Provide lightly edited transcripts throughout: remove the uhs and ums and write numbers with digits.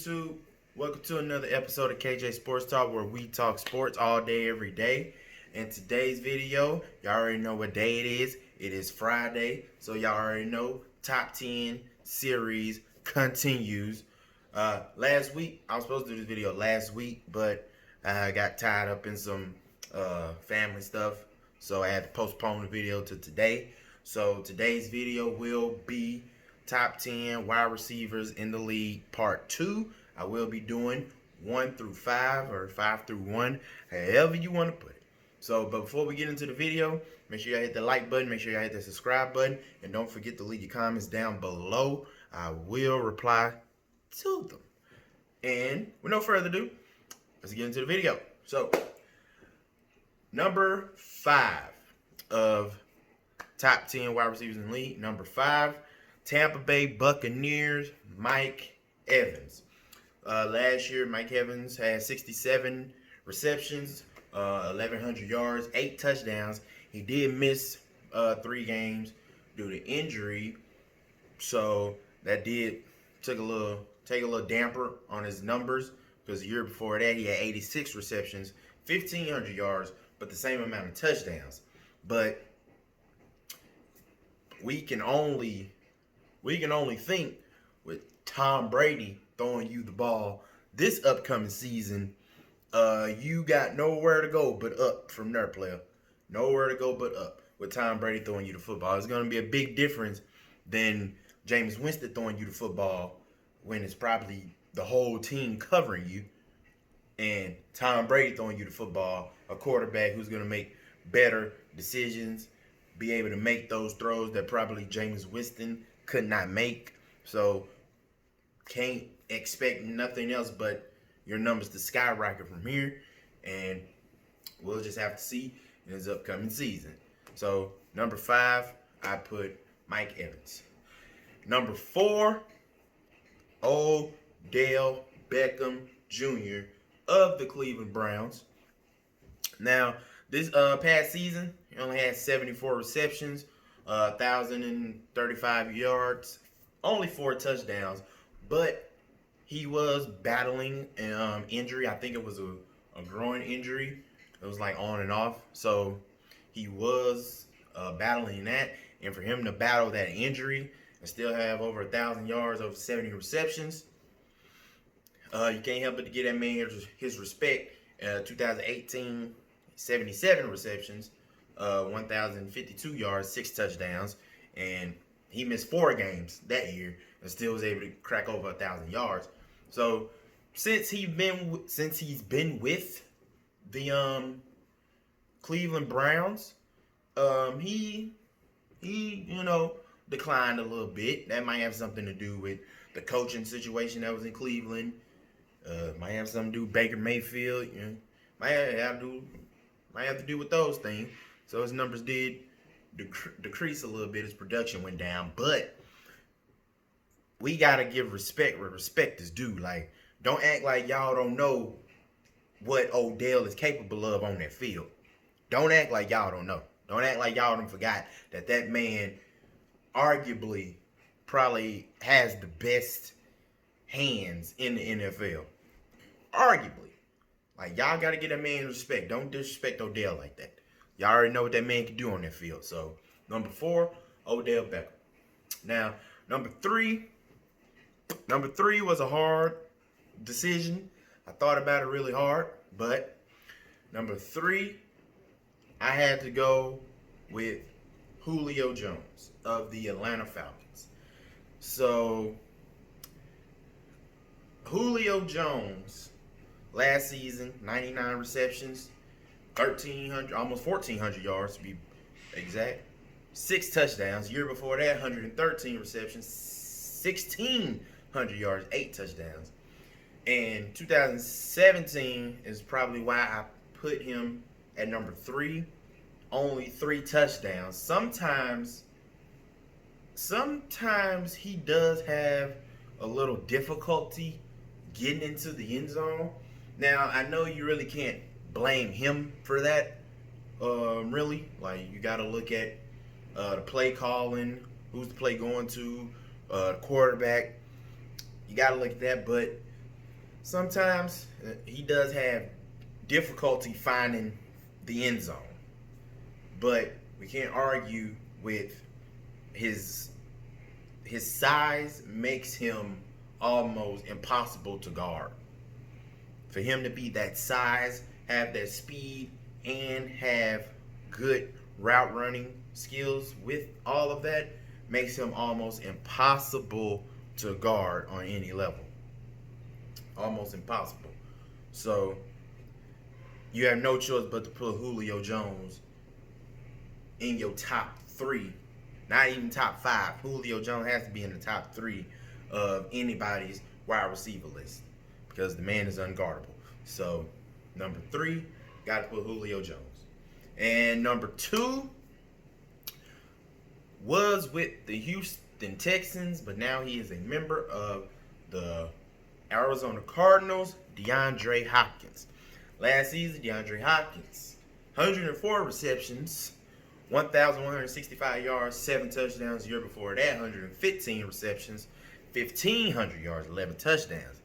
YouTube? Welcome to another episode of KJ Sports Talk, where we talk sports all day, every day. In today's video, y'all already know what day it is. It is Friday, so y'all already know Top 10 series continues. Last week, I was supposed to do this video last week, but I got tied up in some family stuff, so I had to postpone the video to today. So today's video will be Top 10 wide receivers in the league, part 2. I will be doing 1 through 5 or 5 through 1, however you want to put it. So, but before we get into the video, make sure y'all hit the like button, make sure y'all hit the subscribe button, and don't forget to leave your comments down below. I will reply to them. And with no further ado, let's get into the video. So, number 5 of top 10 wide receivers in the league. Number 5, Tampa Bay Buccaneers, Mike Evans. Last year, Mike Evans had 67 receptions, 1,100 yards, 8 touchdowns. He did miss 3 games due to injury, so that did take a little damper on his numbers, because the year before that he had 86 receptions, 1,500 yards, but the same amount of touchdowns. But we can only think with Tom Brady throwing you the ball this upcoming season, you got nowhere to go but up from there, player. Nowhere to go but up with Tom Brady throwing you the football. It's going to be a big difference than Jameis Winston throwing you the football when it's probably the whole team covering you, and Tom Brady throwing you the football, a quarterback who's going to make better decisions, be able to make those throws that probably Jameis Winston could not make. So can't expect nothing else but your numbers to skyrocket from here, and we'll just have to see in his upcoming season. So number 5, I put Mike Evans. Number 4, Odell Beckham Jr. of the Cleveland Browns. Now, this past season, he only had 74 receptions, 1,035 yards, only 4 touchdowns, but he was battling an injury. I think it was a groin injury. It was like on and off. So he was battling that. And for him to battle that injury and still have over 1,000 yards, over 70 receptions, you can't help but to give that man his respect. 2018, 77 receptions, 1,052 yards, 6 touchdowns, and he missed 4 games that year and still was able to crack over 1,000 yards. So since he's been with the Cleveland Browns, he declined a little bit. That might have something to do with the coaching situation that was in Cleveland. Might have something to do with Baker Mayfield. Might have to do with those things. So his numbers did decrease a little bit. His production went down, but we gotta give respect where respect is due. Like, don't act like y'all don't know what Odell is capable of on that field. Don't act like y'all don't know. Don't act like y'all done forgot that man arguably probably has the best hands in the NFL. Arguably. Like, y'all got to get that man respect. Don't disrespect Odell like that. Y'all already know what that man can do on that field. So, number 4, Odell Beckham. Now, number 3 was a hard decision. I thought about it really hard, but number 3, I had to go with Julio Jones of the Atlanta Falcons. So, Julio Jones, last season, 99 receptions, 1,300, almost 1,400 yards to be exact, 6 touchdowns. Year before that, 113 receptions, 1,600 yards, 8 touchdowns. And 2017 is probably why I put him at number 3. Only 3 touchdowns. Sometimes he does have a little difficulty getting into the end zone. Now, I know you really can't blame him for that, really. Like, you got to look at the play calling, who's the play going to, the quarterback. You got to look at that, but sometimes he does have difficulty finding the end zone, but we can't argue with his his size makes him almost impossible to guard. For him to be that size, have that speed, and have good route running skills with all of that makes him almost impossible to guard on any level. Almost impossible. So you have no choice but to put Julio Jones in your top three, not even top five. Julio Jones has to be in the top three of anybody's wide receiver list because the man is unguardable. So number three, got to put Julio Jones. And number two was with the Houston Texans, but now he is a member of the Arizona Cardinals, DeAndre Hopkins. Last season, DeAndre Hopkins, 104 receptions, 1,165 yards, 7 touchdowns. The year before that, 115 receptions, 1,500 yards, 11 touchdowns.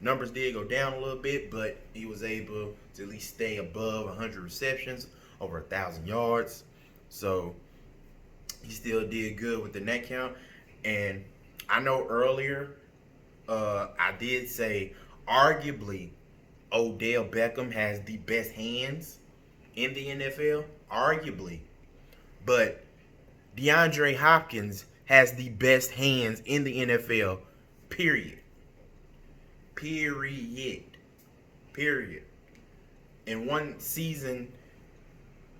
Numbers did go down a little bit, but he was able to at least stay above 100 receptions, over 1,000 yards. So he still did good with the net count. And I know earlier I did say arguably Odell Beckham has the best hands in the NFL, arguably. But DeAndre Hopkins has the best hands in the NFL, period. Period. Period. In one season,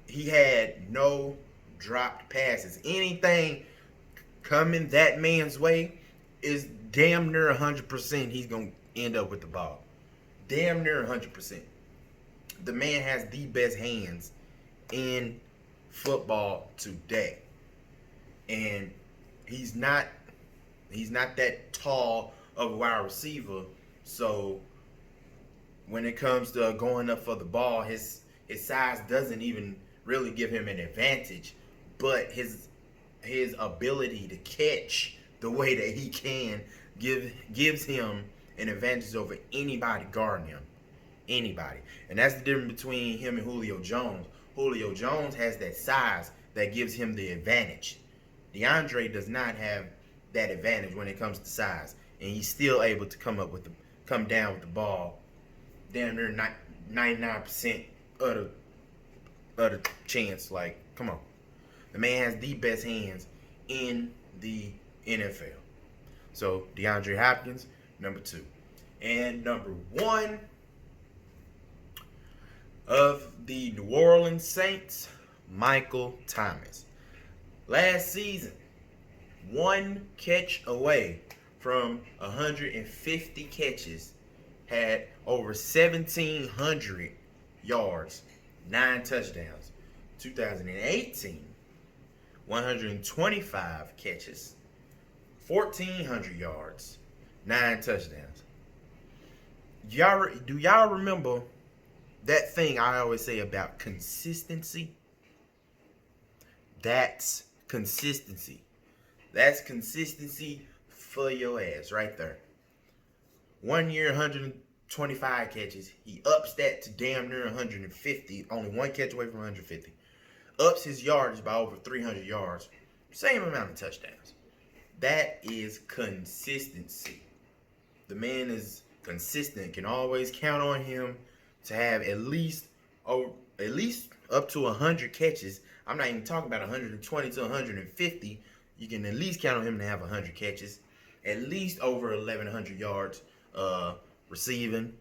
he had no dropped passes. Anything coming that man's way is damn near 100% he's going to end up with the ball. Damn near 100%. The man has the best hands in football today. And he's not that tall of a wide receiver. So when it comes to going up for the ball, his size doesn't even really give him an advantage. But his ability to catch the way that he can gives him an advantage over anybody guarding him. Anybody. And that's the difference between him and Julio Jones. Julio Jones has that size that gives him the advantage. DeAndre does not have that advantage when it comes to size. And he's still able to come down with the ball damn near 99% of the chance. Like, come on. The man has the best hands in the NFL. So, DeAndre Hopkins, number two. And number one of the New Orleans Saints, Michael Thomas. Last season, one catch away from 150 catches, had over 1,700 yards, 9 touchdowns. 2018, 125 catches, 1,400 yards, 9 touchdowns. Do y'all remember that thing I always say about consistency? That's consistency. That's consistency for your ass right there. 1 year, 125 catches. He ups that to damn near 150. Only one catch away from 150. Ups his yardage by over 300 yards. Same amount of touchdowns. That is consistency. The man is consistent. Can always count on him to have at least up to 100 catches. I'm not even talking about 120 to 150. You can at least count on him to have 100 catches. At least over 1,100 yards receiving.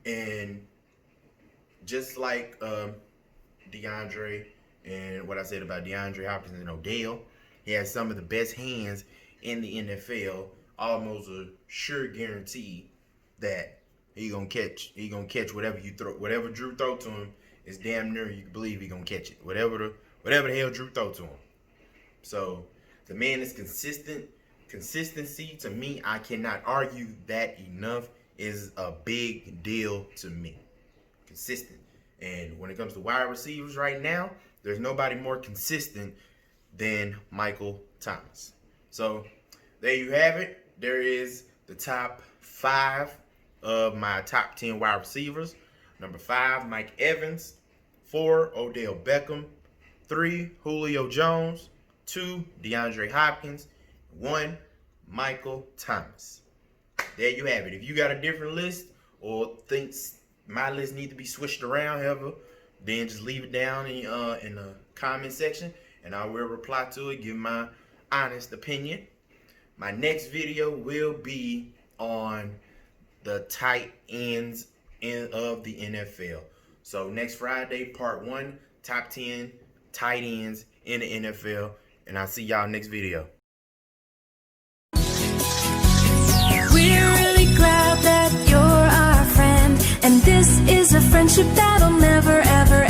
And just like DeAndre and what I said about DeAndre Hopkins and Odell, he has some of the best hands in the NFL. Almost a sure guarantee that he gonna catch whatever you throw, whatever Drew throw to him is damn near you can believe he gonna catch it. Whatever the hell Drew throw to him. So the man is consistent. Consistency to me, I cannot argue that enough, is a big deal to me. Consistent. And when it comes to wide receivers right now, there's nobody more consistent than Michael Thomas. So there you have it. There is the top 5 of my top 10 wide receivers. Number 5, Mike Evans. 4, Odell Beckham. 3, Julio Jones. 2, DeAndre Hopkins. 1, Michael Thomas. There you have it. If you got a different list or thinks my list need to be switched around, however, then just leave it down in the comment section, and I will reply to it, give my honest opinion. My next video will be on the tight ends of the NFL. So next Friday, part 1, top 10 tight ends in the NFL, and I'll see y'all next video. We're really glad that you're our friend, and this is a friendship that'll never, ever,